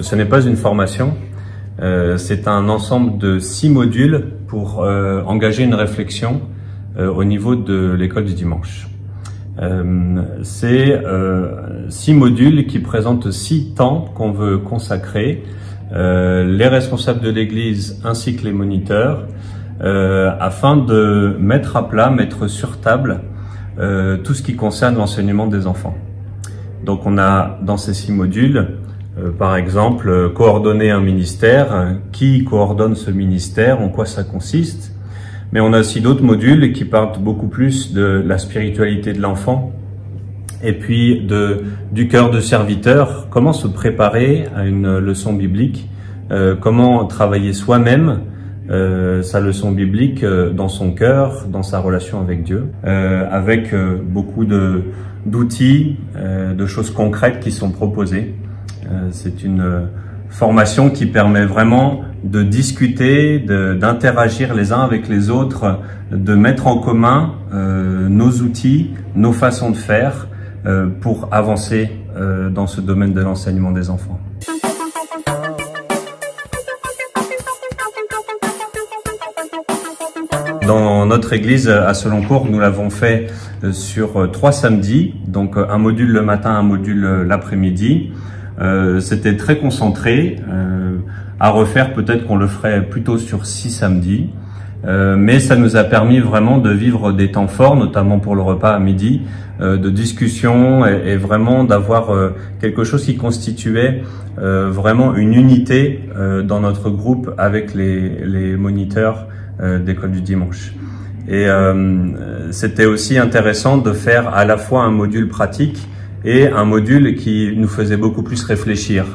Ce n'est pas une formation, c'est un ensemble de 6 modules pour engager une réflexion au niveau de l'école du dimanche. C'est 6 modules qui présentent 6 temps qu'on veut consacrer, les responsables de l'Église ainsi que les moniteurs, afin de mettre à plat, mettre sur table tout ce qui concerne l'enseignement des enfants. Donc on a dans ces 6 modules, par exemple, coordonner un ministère, qui coordonne ce ministère, en quoi ça consiste. Mais on a aussi d'autres modules qui parlent beaucoup plus de la spiritualité de l'enfant et puis du cœur de serviteur, comment se préparer à une leçon biblique, comment travailler soi-même sa leçon biblique dans son cœur, dans sa relation avec Dieu, avec beaucoup d'outils, de choses concrètes qui sont proposées. C'est une formation qui permet vraiment de discuter, d'interagir les uns avec les autres, de mettre en commun nos outils, nos façons de faire pour avancer dans ce domaine de l'enseignement des enfants. Dans notre église à Seloncourt, nous l'avons fait sur 3 samedis, donc un module le matin, un module l'après-midi. C'était très concentré, à refaire peut-être qu'on le ferait plutôt sur 6 samedis, mais ça nous a permis vraiment de vivre des temps forts, notamment pour le repas à midi, de discussion et vraiment d'avoir quelque chose qui constituait vraiment une unité dans notre groupe avec les moniteurs d'école du dimanche. Et c'était aussi intéressant de faire à la fois un module pratique et un module qui nous faisait beaucoup plus réfléchir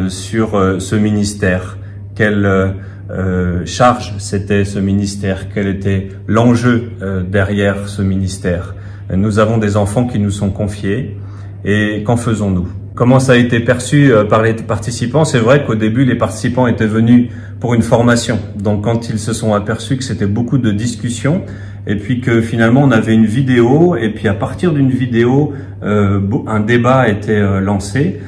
sur ce ministère. Quelle charge c'était ce ministère? Quel était l'enjeu derrière ce ministère? Nous avons des enfants qui nous sont confiés et qu'en faisons-nous? Comment ça a été perçu par les participants? C'est vrai qu'au début, les participants étaient venus pour une formation. Donc quand ils se sont aperçus que c'était beaucoup de discussions, et puis que finalement on avait une vidéo, et puis à partir d'une vidéo, un débat a été lancé.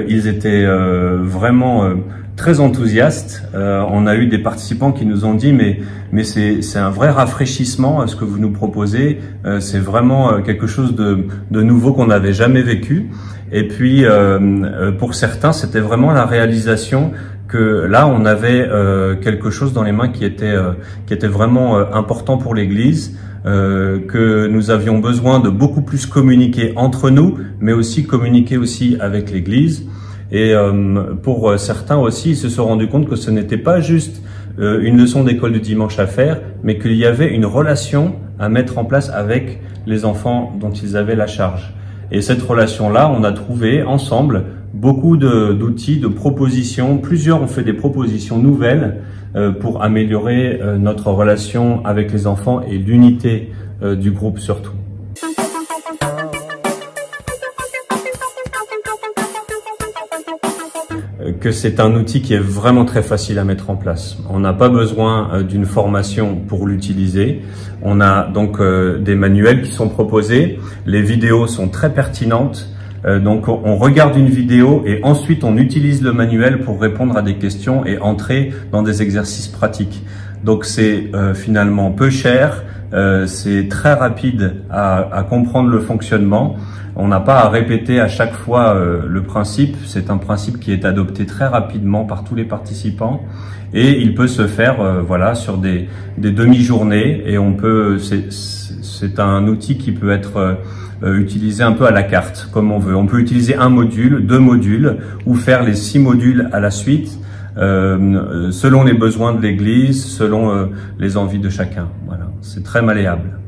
Ils étaient vraiment très enthousiastes. On a eu des participants qui nous ont dit mais c'est un vrai rafraîchissement ce que vous nous proposez. C'est vraiment quelque chose de nouveau qu'on n'avait jamais vécu. Et puis pour certains, c'était vraiment la réalisation que là, on avait quelque chose dans les mains qui était vraiment important pour l'Église, que nous avions besoin de beaucoup plus communiquer entre nous, mais aussi communiquer aussi avec l'Église. Et pour certains aussi, ils se sont rendus compte que ce n'était pas juste une leçon d'école du dimanche à faire, mais qu'il y avait une relation à mettre en place avec les enfants dont ils avaient la charge. Et cette relation-là, on a trouvé ensemble beaucoup d'outils, de propositions. Plusieurs ont fait des propositions nouvelles pour améliorer notre relation avec les enfants et l'unité du groupe surtout. Que c'est un outil qui est vraiment très facile à mettre en place. On n'a pas besoin d'une formation pour l'utiliser. On a donc des manuels qui sont proposés. Les vidéos sont très pertinentes. Donc on regarde une vidéo et ensuite on utilise le manuel pour répondre à des questions et entrer dans des exercices pratiques. Donc c'est finalement peu cher, c'est très rapide à comprendre le fonctionnement. On n'a pas à répéter à chaque fois le principe. C'est un principe qui est adopté très rapidement par tous les participants et il peut se faire voilà sur des demi-journées et on peut. C'est un outil qui peut être utilisé un peu à la carte, comme on veut. On peut utiliser un module, 2 modules ou faire les 6 modules à la suite selon les besoins de l'Église, selon les envies de chacun. Voilà, c'est très malléable.